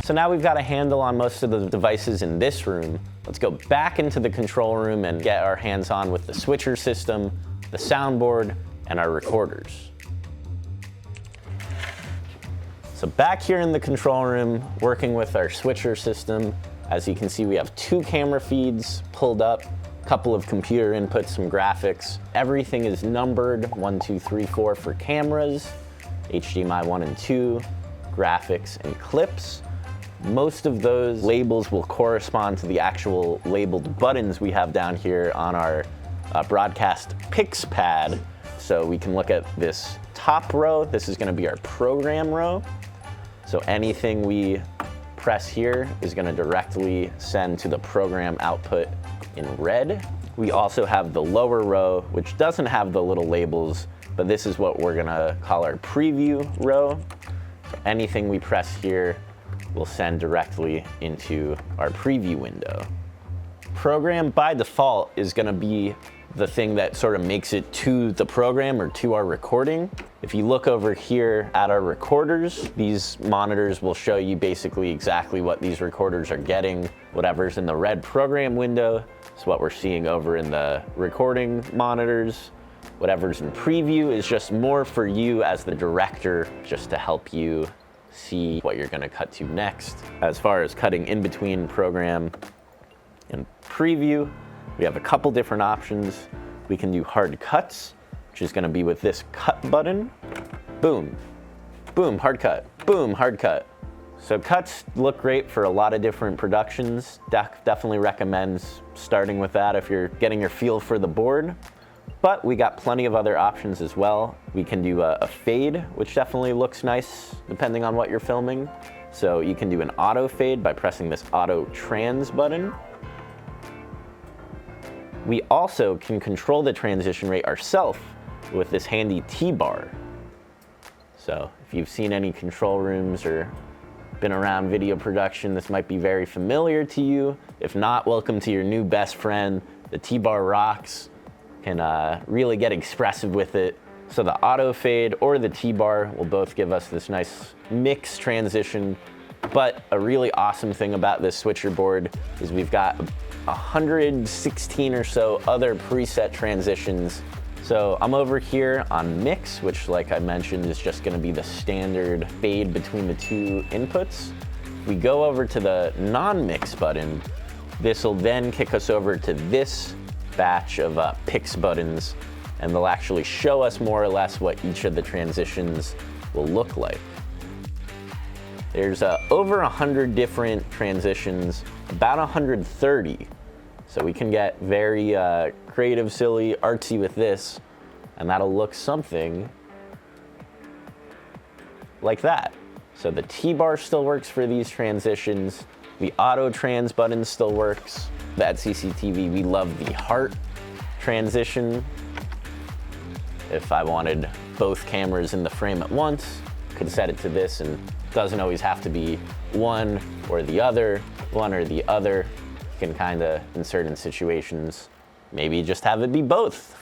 So now we've got a handle on most of the devices in this room. Let's go back into the control room and get our hands on with the switcher system, the soundboard, and our recorders. So back here in the control room, working with our switcher system, as you can see, we have 2 camera feeds pulled up, a couple of computer inputs, some graphics. Everything is numbered 1, 2, 3, 4 for cameras, HDMI 1 and 2, graphics and clips. Most of those labels will correspond to the actual labeled buttons we have down here on our broadcast pix pad. So we can look at this top row. This is going to be our program row. So anything we press here is going to directly send to the program output in red. We also have the lower row, which doesn't have the little labels, but this is what we're going to call our preview row. So anything we press here will send directly into our preview window. Program by default is going to be the thing that sort of makes it to the program or to our recording. If you look over here at our recorders, these monitors will show you basically exactly what these recorders are getting. Whatever's in the red program window is what we're seeing over in the recording monitors. Whatever's in preview is just more for you as the director, just to help you see what you're going to cut to next. As far as cutting in between program and preview, we have a couple different options. We can do hard cuts, which is going to be with this cut button. Boom, boom, hard cut, boom, hard cut. So cuts look great for a lot of different productions. Definitely recommend starting with that if you're getting your feel for the board. But we got plenty of other options as well. We can do a fade, which definitely looks nice depending on what you're filming. So you can do an auto fade by pressing this auto trans button. We also can control the transition rate ourselves with this handy T-bar. So if you've seen any control rooms or been around video production, this might be very familiar to you. If not, welcome to your new best friend. The T-bar rocks. Can really get expressive with it. So the auto fade or the T-bar will both give us this nice mix transition. But a really awesome thing about this switcher board is we've got 116 or so other preset transitions. So I'm over here on mix, which like I mentioned is just gonna be the standard fade between the 2 inputs. We go over to the non-mix button. This will then kick us over to this batch of pix buttons, and they'll actually show us more or less what each of the transitions will look like. There's over 100 different transitions, about 130. So we can get very creative, silly, artsy with this, and that'll look something like that. So the T-bar still works for these transitions. The auto trans button still works. At CCTV, we love the heart transition. If I wanted both cameras in the frame at once, could set it to this, and it doesn't always have to be one or the other. You can kind of, in certain situations, maybe just have it be both.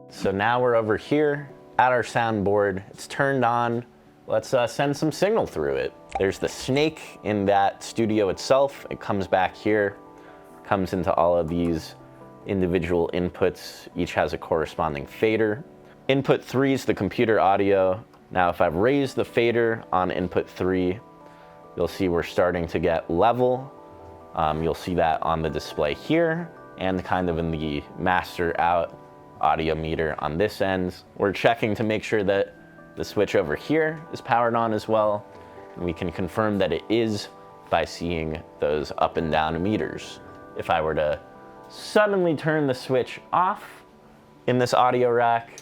So now we're over here at our soundboard. It's turned on. Let's send some signal through it. There's the snake in that studio itself. It comes back here, comes into all of these individual inputs. Each has a corresponding fader. Input 3 is the computer audio. Now, if I've raised the fader on input 3, you'll see we're starting to get level. You'll see that on the display here and kind of in the master out audio meter on this end. We're checking to make sure that the switch over here is powered on as well. And we can confirm that it is by seeing those up and down meters. If I were to suddenly turn the switch off in this audio rack,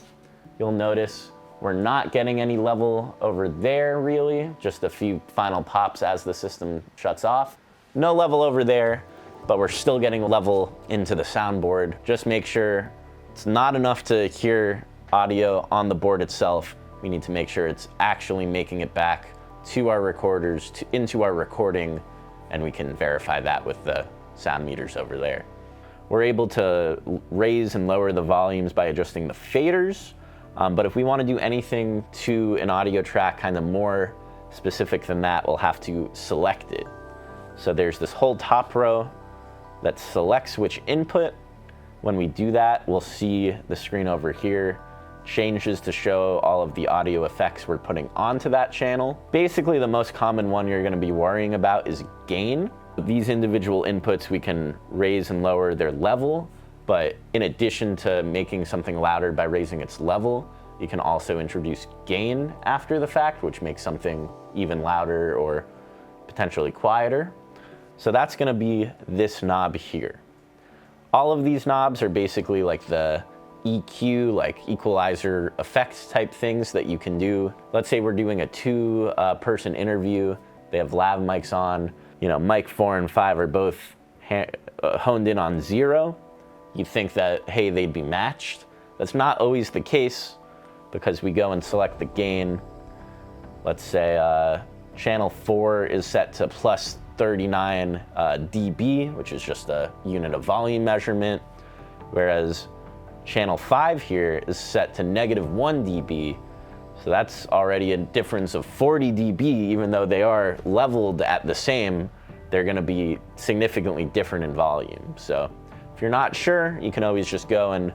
you'll notice we're not getting any level over there really, just a few final pops as the system shuts off. No level over there, but we're still getting level into the soundboard. Just make sure it's not enough to hear audio on the board itself. We need to make sure it's actually making it back to our recorders, into our recording, and we can verify that with the sound meters over there. We're able to raise and lower the volumes by adjusting the faders, but if we want to do anything to an audio track kind of more specific than that, we'll have to select it. So there's this whole top row that selects which input. When we do that, we'll see the screen over here changes to show all of the audio effects we're putting onto that channel. Basically, the most common one you're going to be worrying about is gain. These individual inputs, we can raise and lower their level, but in addition to making something louder by raising its level, you can also introduce gain after the fact, which makes something even louder or potentially quieter. So that's going to be this knob here. All of these knobs are basically like the EQ, like equalizer effects type things that you can do. Let's say we're doing a two-person interview. They have lav mics on. You know, mic 4 and 5 are both honed in on 0. You'd think that, hey, they'd be matched. That's not always the case because we go and select the gain. Let's say channel 4 is set to plus 39 dB, which is just a unit of volume measurement, whereas channel 5 here is set to -1 dB. So that's already a difference of 40 dB, even though they are leveled at the same, they're gonna be significantly different in volume. So if you're not sure, you can always just go and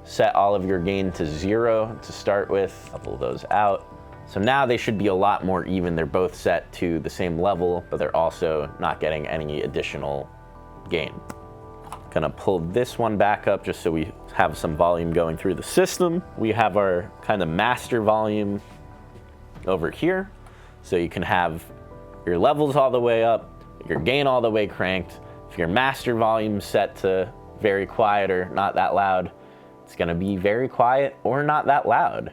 set all of your gain to 0 to start with, level those out. So now they should be a lot more even. They're both set to the same level, but they're also not getting any additional gain. Gonna pull this one back up just so we have some volume going through the system. We have our kind of master volume over here. So you can have your levels all the way up, your gain all the way cranked. If your master volume set to very quiet or not that loud, it's gonna be very quiet or not that loud.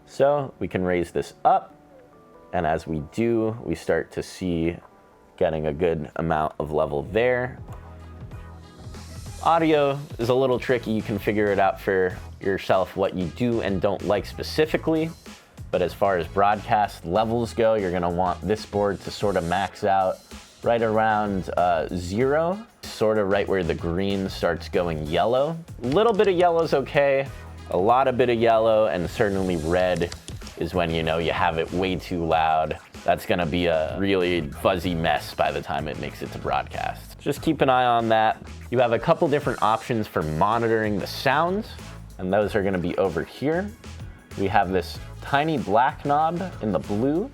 So we can raise this up, and as we do, we start to see getting a good amount of level there. Audio is a little tricky. You can figure it out for yourself what you do and don't like specifically. But as far as broadcast levels go, you're gonna want this board to sort of max out right around 0, sort of right where the green starts going yellow. A little bit of yellow is okay. A lot of bit of yellow and certainly red is when you know you have it way too loud. That's gonna be a really fuzzy mess by the time it makes it to broadcast. Just keep an eye on that. You have a couple different options for monitoring the sounds, and those are gonna be over here. We have this tiny black knob in the blue,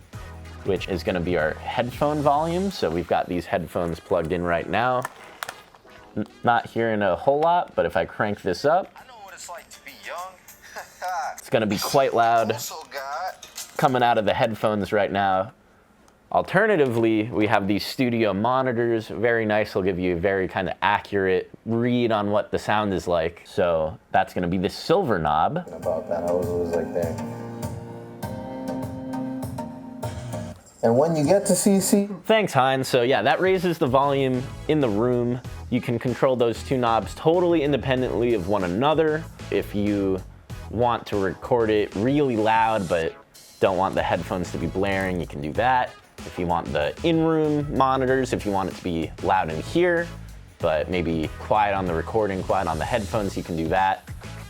which is gonna be our headphone volume. So we've got these headphones plugged in right now. Not hearing a whole lot, but if I crank this up, It's like to be young. it's gonna be quite loud coming out of the headphones right now. Alternatively, we have these studio monitors, very nice. They'll give you a very kind of accurate read on what the sound is like. So that's gonna be the silver knob. About that, I was always like there. And when you get to CC, Thanks, Heinz. So yeah, that raises the volume in the room. You can control those two knobs totally independently of one another. If you want to record it really loud but don't want the headphones to be blaring, you can do that. If you want the in-room monitors, if you want it to be loud in here, but maybe quiet on the recording, quiet on the headphones, you can do that.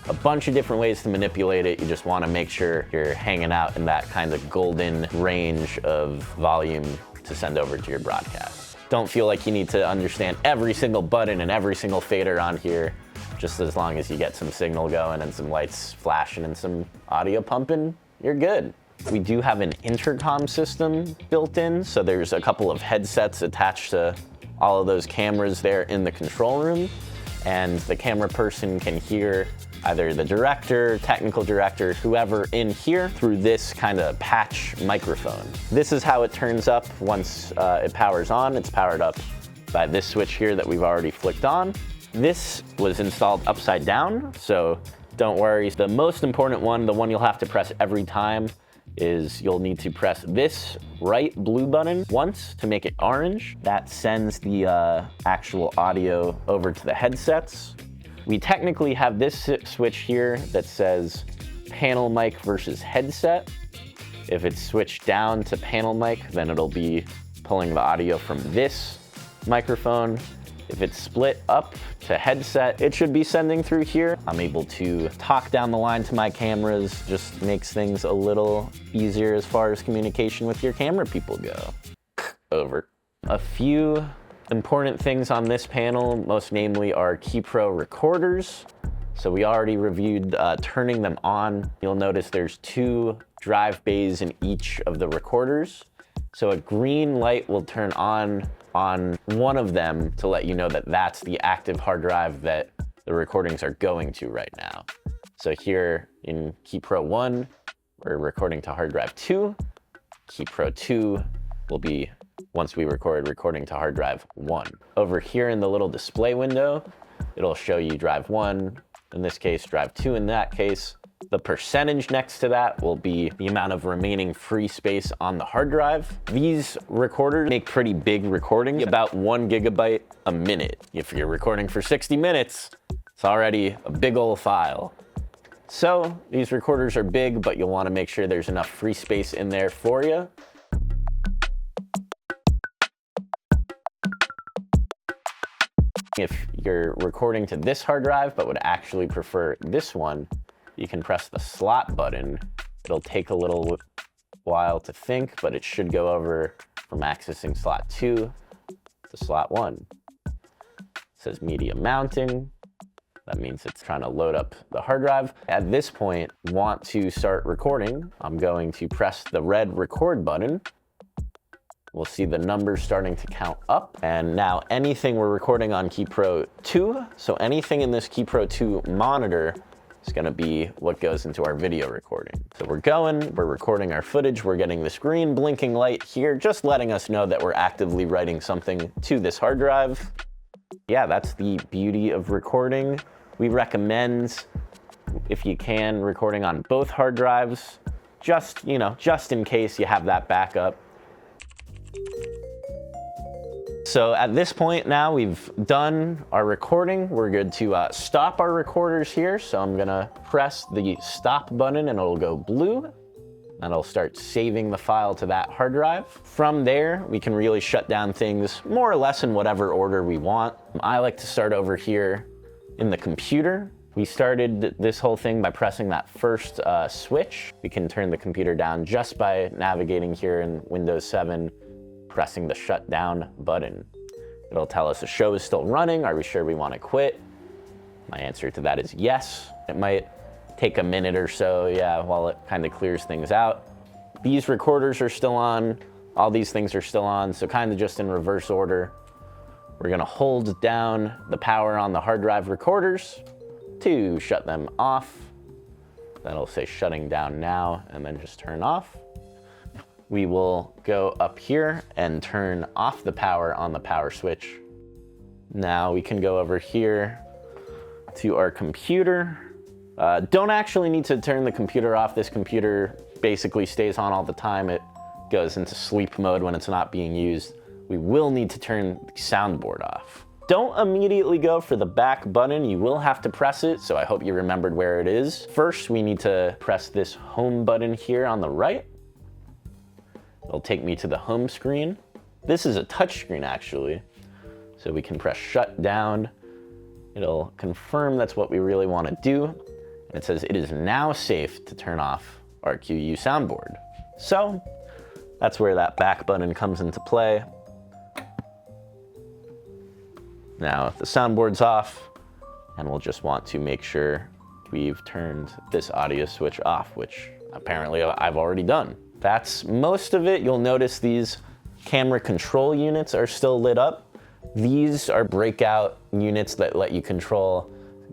A bunch of different ways to manipulate it. You just want to make sure you're hanging out in that kind of golden range of volume to send over to your broadcast. Don't feel like you need to understand every single button and every single fader on here. Just as long as you get some signal going and some lights flashing and some audio pumping, you're good. We do have an intercom system built in, so there's a couple of headsets attached to all of those cameras there in the control room, and the camera person can hear either the director, technical director, whoever in here through this kind of patch microphone. This is how it turns up once it powers on. It's powered up by this switch here that we've already flicked on. This was installed upside down, so don't worry. The most important one, the one you'll have to press every time, is you'll need to press this right blue button once to make it orange. That sends the actual audio over to the headsets. We technically have this switch here that says panel mic versus headset. If it's switched down to panel mic, then it'll be pulling the audio from this microphone. If it's split up to headset, it should be sending through here. I'm able to talk down the line to my cameras, just makes things a little easier as far as communication with your camera people go. Over. A few important things on this panel, most namely our KeyPro recorders. So we already reviewed turning them on. You'll notice there's 2 drive bays in each of the recorders. So a green light will turn on one of them to let you know that that's the active hard drive that the recordings are going to right now. So here in KeyPro 1, we're recording to hard drive 2. KeyPro 2 will be, once we record, recording to hard drive 1. Over here in the little display window, it'll show you drive 1, in this case, drive 2 in that case. The percentage next to that will be the amount of remaining free space on the hard drive. These recorders make pretty big recordings, about 1 gigabyte a minute. If you're recording for 60 minutes, it's already a big old file. So these recorders are big, but you'll want to make sure there's enough free space in there for you. If you're recording to this hard drive, but would actually prefer this one, you can press the slot button. It'll take a little while to think, but it should go over from accessing slot 2 to slot 1. It says media mounting. That means it's trying to load up the hard drive. At this point, want to start recording. I'm going to press the red record button. We'll see the numbers starting to count up. And now anything we're recording on KeyPro 2, so anything in this KeyPro 2 monitor is gonna be what goes into our video recording. So we're recording our footage, we're getting this green blinking light here, just letting us know that we're actively writing something to this hard drive. Yeah, that's the beauty of recording. We recommend, if you can, recording on both hard drives, just in case you have that backup. So at this point now, we've done our recording. We're good to stop our recorders here. So I'm gonna press the stop button and it'll go blue. And it'll start saving the file to that hard drive. From there, we can really shut down things more or less in whatever order we want. I like to start over here in the computer. We started this whole thing by pressing that first switch. We can turn the computer down just by navigating here in Windows 7, pressing the shutdown button. It'll tell us the show is still running. Are we sure we want to quit? My answer to that is yes. It might take a minute or so, yeah, while it kind of clears things out. These recorders are still on. All these things are still on, so kind of just in reverse order. We're gonna hold down the power on the hard drive recorders to shut them off. That'll say shutting down now and then just turn off. We will go up here and turn off the power on the power switch. Now we can go over here to our computer. Don't actually need to turn the computer off. This computer basically stays on all the time. It goes into sleep mode when it's not being used. We will need to turn the soundboard off. Don't immediately go for the back button. You will have to press it, so I hope you remembered where it is. First, we need to press this home button here on the right. It'll take me to the home screen. This is a touch screen actually. So we can press shut down. It'll confirm that's what we really want to do. And it says it is now safe to turn off our QU soundboard. So that's where that back button comes into play. Now the soundboard's off, and we'll just want to make sure we've turned this audio switch off, which apparently I've already done. That's most of it. You'll notice these camera control units are still lit up. These are breakout units that let you control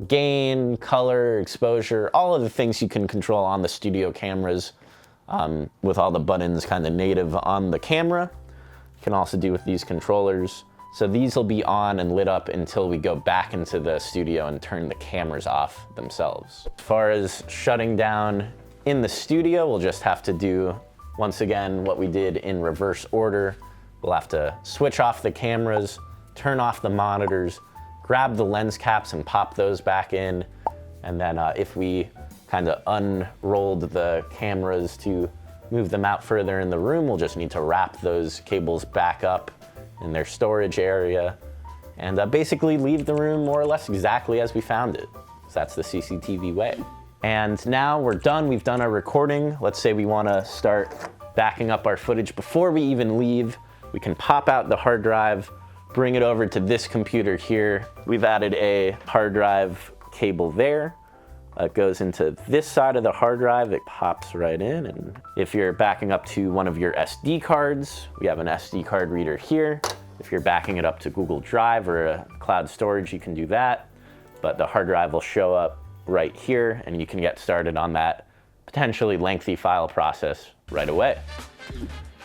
gain, color, exposure, all of the things you can control on the studio cameras with all the buttons kind of native on the camera. You can also do with these controllers. So these will be on and lit up until we go back into the studio and turn the cameras off themselves. As far as shutting down in the studio, we'll just have to do, once again, what we did in reverse order. We'll have to switch off the cameras, turn off the monitors, grab the lens caps and pop those back in. And then if we kind of unrolled the cameras to move them out further in the room, we'll just need to wrap those cables back up in their storage area and basically leave the room more or less exactly as we found it. So that's the CCTV way. And now we're done, we've done our recording. Let's say we wanna start backing up our footage before we even leave. We can pop out the hard drive, bring it over to this computer here. We've added a hard drive cable there. It goes into this side of the hard drive, it pops right in. And if you're backing up to one of your SD cards, we have an SD card reader here. If you're backing it up to Google Drive or a cloud storage, you can do that. But the hard drive will show up right here and you can get started on that potentially lengthy file process right away.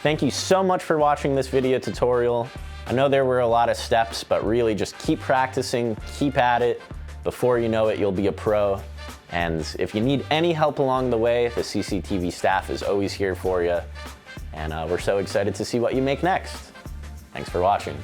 Thank you so much for watching this video tutorial. I know there were a lot of steps, but really just keep practicing, keep at it. Before you know it, you'll be a pro. And if you need any help along the way, the CCTV staff is always here for you. And we're so excited to see what you make next. Thanks for watching.